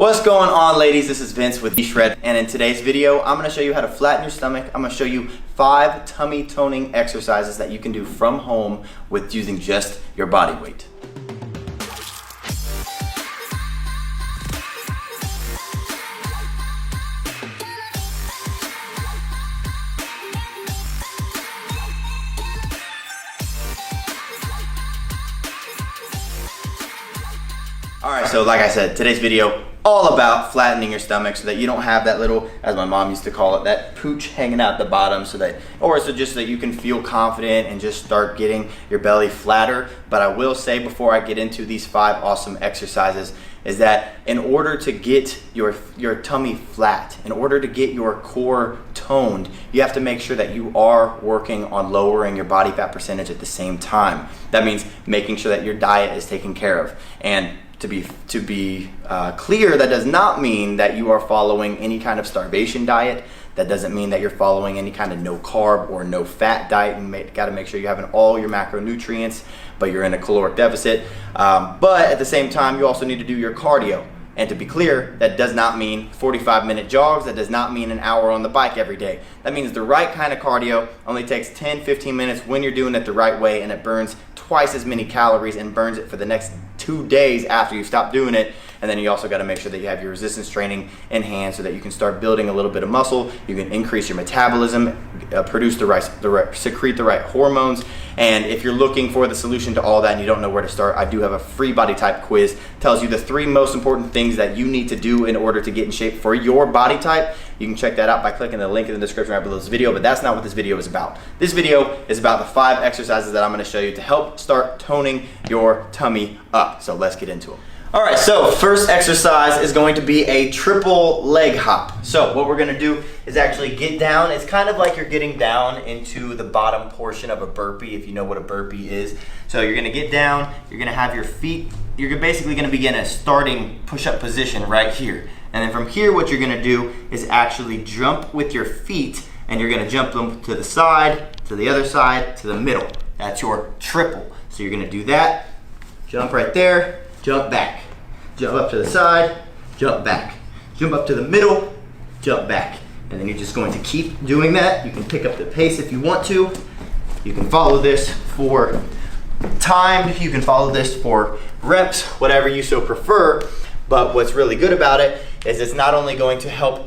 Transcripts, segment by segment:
What's going on, ladies? This is Vince with Shred, and in today's video I'm going to show you how to flatten your stomach. I'm going to show you 5 tummy toning exercises that you can do from home with using just your body weight. Alright, so like I said, today's video all about flattening your stomach so that you don't have that little, as my mom used to call it, that pooch hanging out the bottom, so just that you can feel confident and just start getting your belly flatter. But I will say before I get into these 5 awesome exercises is that in order to get your tummy flat, in order to get your core toned, you have to make sure that you are working on lowering your body fat percentage at the same time. That means making sure that your diet is taken care of. And to be clear, that does not mean that you are following any kind of starvation diet. That doesn't mean that you're following any kind of no carb or no fat diet. You got to make sure you're having all your macronutrients, but you're in a caloric deficit. But at the same time, you also need to do your cardio. And to be clear, that does not mean 45-minute jogs. That does not mean an hour on the bike every day. That means the right kind of cardio only takes 10-15 minutes when you're doing it the right way, and it burns twice as many calories and burns it for the next 2 days after you stop doing it. And then you also got to make sure that you have your resistance training in hand so that you can start building a little bit of muscle. You can increase your metabolism, secrete the right hormones. And if you're looking for the solution to all that and you don't know where to start, I do have a free body type quiz. Tells you the 3 most important things that you need to do in order to get in shape for your body type. You can check that out by clicking the link in the description right below this video, but that's not what this video is about. This video is about the 5 exercises that I'm going to show you to help start toning your tummy up. So let's get into them. All right, so first exercise is going to be a triple leg hop. So what we're going to do is actually get down. It's kind of like you're getting down into the bottom portion of a burpee, if you know what a burpee is. So you're going to get down, you're going to have your feet, you're basically going to begin a starting push-up position right here. And then from here, what you're going to do is actually jump with your feet, and you're going to jump them to the side, to the other side, to the middle. That's your triple. So you're going to do that, jump right there, jump back, jump up to the side, jump back, jump up to the middle, jump back. And then you're just going to keep doing that. You can pick up the pace if you want to. You can follow this for time. You can follow this for reps, whatever you so prefer. But what's really good about it is it's not only going to help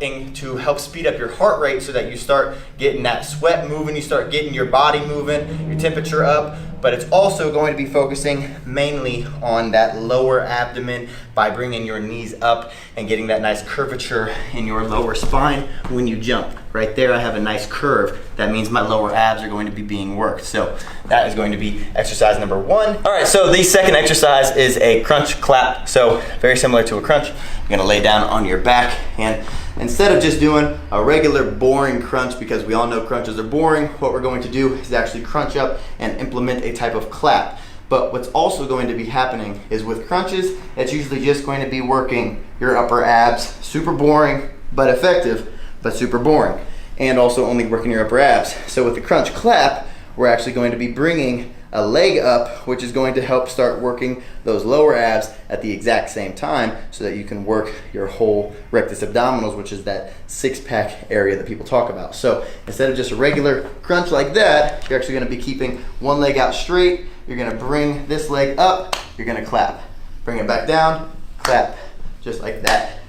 speed up your heart rate so that you start getting that sweat moving, you start getting your body moving, your temperature up, but it's also going to be focusing mainly on that lower abdomen by bringing your knees up and getting that nice curvature in your lower spine when you jump. Right there, I have a nice curve. That means my lower abs are going to be being worked. So that is going to be exercise number 1. All right, so the second exercise is a crunch clap. So very similar to a crunch. You're gonna lay down on your back, and instead of just doing a regular boring crunch, because we all know crunches are boring, what we're going to do is actually crunch up and implement a type of clap. But what's also going to be happening is with crunches, it's usually just going to be working your upper abs. Super boring, but effective, but super boring. And also only working your upper abs. So with the crunch clap, we're actually going to be bringing a leg up, which is going to help start working those lower abs at the exact same time so that you can work your whole rectus abdominals, which is that 6-pack area that people talk about. So instead of just a regular crunch like that, you're actually going to be keeping one leg out straight. You're going to bring this leg up, you're going to clap. Bring it back down, clap, just like that.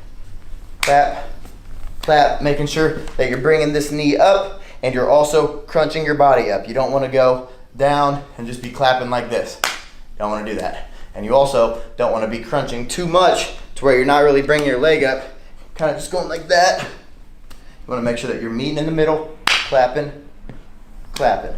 Clap, clap, making sure that you're bringing this knee up and you're also crunching your body up. You don't want to go down and just be clapping like this. You don't want to do that. And you also don't want to be crunching too much to where you're not really bringing your leg up, kind of just going like that. You want to make sure that you're meeting in the middle, clapping, clapping,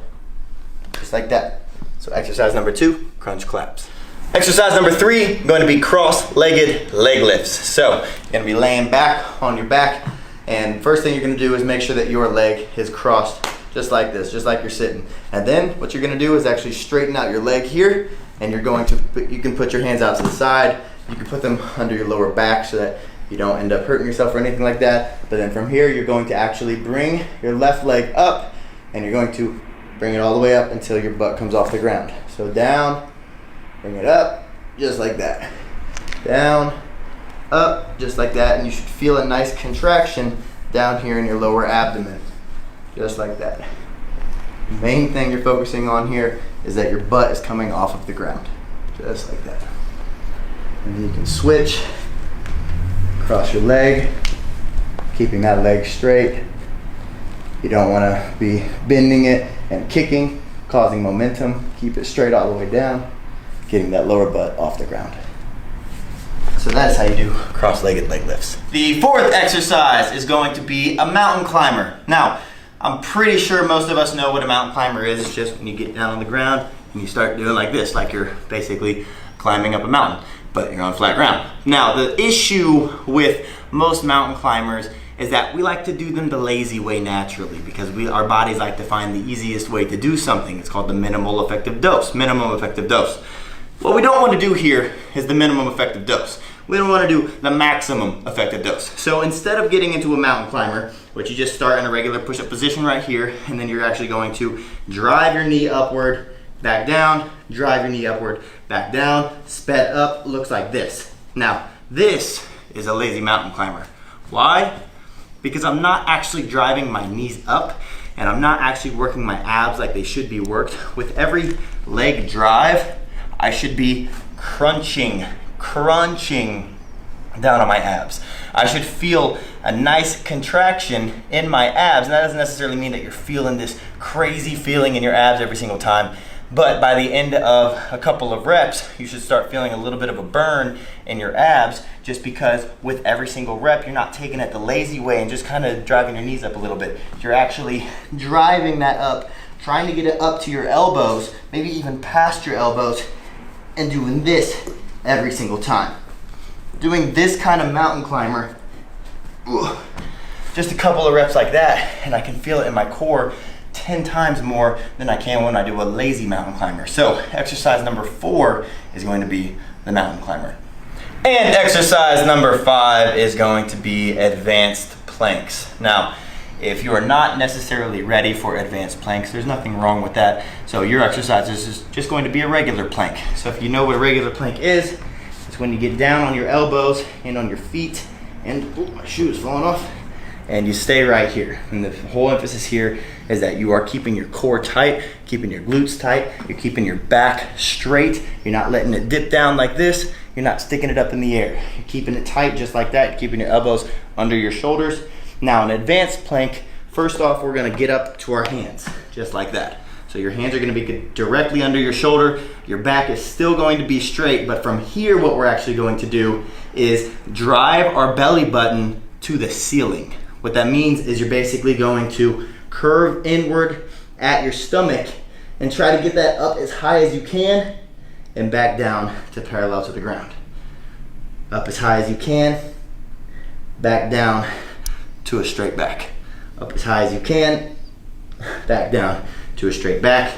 just like that. So exercise number 2, crunch claps. Exercise number 3, going to be cross-legged leg lifts. So you're going to be laying back on your back, and first thing you're going to do is make sure that your leg is crossed just like this, just like you're sitting. And then what you're going to do is actually straighten out your leg here, and you can put your hands out to the side. You can put them under your lower back so that you don't end up hurting yourself or anything like that. But then from here, you're going to actually bring your left leg up, and you're going to bring it all the way up until your butt comes off the ground. So down, bring it up, just like that. Down, up, just like that, and you should feel a nice contraction down here in your lower abdomen, just like that. The main thing you're focusing on here is that your butt is coming off of the ground, just like that. And then you can switch, cross your leg, keeping that leg straight. You don't want to be bending it and kicking, causing momentum. Keep it straight all the way down, getting that lower butt off the ground. So that's how you do cross-legged leg lifts. The fourth exercise is going to be a mountain climber. Now, I'm pretty sure most of us know what a mountain climber is. It's just when you get down on the ground and you start doing like this, like you're basically climbing up a mountain, but you're on flat ground. Now, the issue with most mountain climbers is that we like to do them the lazy way naturally, because our bodies like to find the easiest way to do something. It's called the minimal effective dose, minimum effective dose. What we don't want to do here is the minimum effective dose. We don't want to do the maximum effective dose. So instead of getting into a mountain climber, which you just start in a regular push-up position right here, and then you're actually going to drive your knee upward, back down, drive your knee upward, back down, sped up, looks like this. Now, this is a lazy mountain climber. Why? Because I'm not actually driving my knees up, and I'm not actually working my abs like they should be worked. With every leg drive, I should be crunching down on my abs. I should feel a nice contraction in my abs, and that doesn't necessarily mean that you're feeling this crazy feeling in your abs every single time, but by the end of a couple of reps, you should start feeling a little bit of a burn in your abs, just because with every single rep, you're not taking it the lazy way and just kind of driving your knees up a little bit. You're actually driving that up, trying to get it up to your elbows, maybe even past your elbows, and doing this every single time. Doing this kind of mountain climber, just a couple of reps like that, and I can feel it in my core 10 times more than I can when I do a lazy mountain climber. So exercise number 4 is going to be the mountain climber. And exercise number 5 is going to be advanced planks. Now, if you are not necessarily ready for advanced planks, there's nothing wrong with that. So your exercise is just going to be a regular plank. So if you know what a regular plank is, it's when you get down on your elbows and on your feet, and my shoe is falling off, and you stay right here. And the whole emphasis here is that you are keeping your core tight, keeping your glutes tight, you're keeping your back straight, you're not letting it dip down like this, you're not sticking it up in the air. You're keeping it tight just like that, you're keeping your elbows under your shoulders. Now, an advanced plank, first off, we're gonna get up to our hands, just like that. So your hands are gonna be directly under your shoulder, your back is still going to be straight, but from here, what we're actually going to do is drive our belly button to the ceiling. What that means is you're basically going to curve inward at your stomach and try to get that up as high as you can and back down to parallel to the ground. Up as high as you can, back down to a straight back. Up as high as you can, back down to a straight back.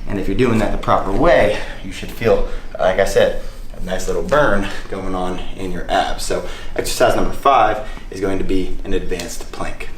And if you're doing that the proper way, you should feel, like I said, a nice little burn going on in your abs. So exercise number 5 is going to be an advanced plank.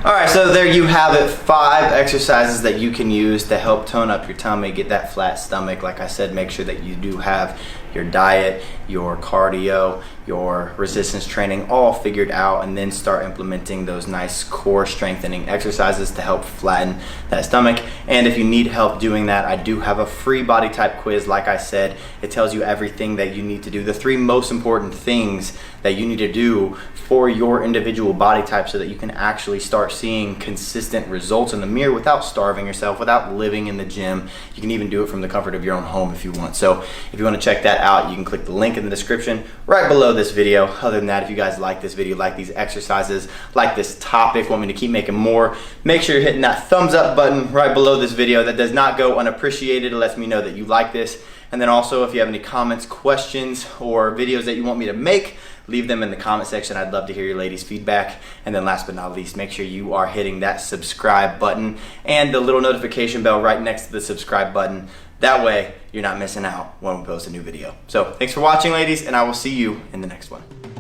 All right, so there you have it, 5 exercises that you can use to help tone up your tummy, get that flat stomach. Like I said, make sure that you do have your diet, your cardio, your resistance training all figured out, and then start implementing those nice core strengthening exercises to help flatten that stomach. And if you need help doing that, I do have a free body type quiz. Like I said, it tells you everything that you need to do, the 3 most important things that you need to do for your individual body type, so that you can actually start seeing consistent results in the mirror without starving yourself, without living in the gym. You can even do it from the comfort of your own home if you want. So if you want to check that out, you can click the link in the description right below this video. Other than that, if you guys like this video, like these exercises, like this topic, want me to keep making more, make sure you're hitting that thumbs up button right below this video. That does not go unappreciated. It lets me know that you like this. And then also, if you have any comments, questions, or videos that you want me to make, leave them in the comment section. I'd love to hear your ladies' feedback. And then last but not least, make sure you are hitting that subscribe button and the little notification bell right next to the subscribe button. That way, you're not missing out when we post a new video. So thanks for watching, ladies, and I will see you in the next one.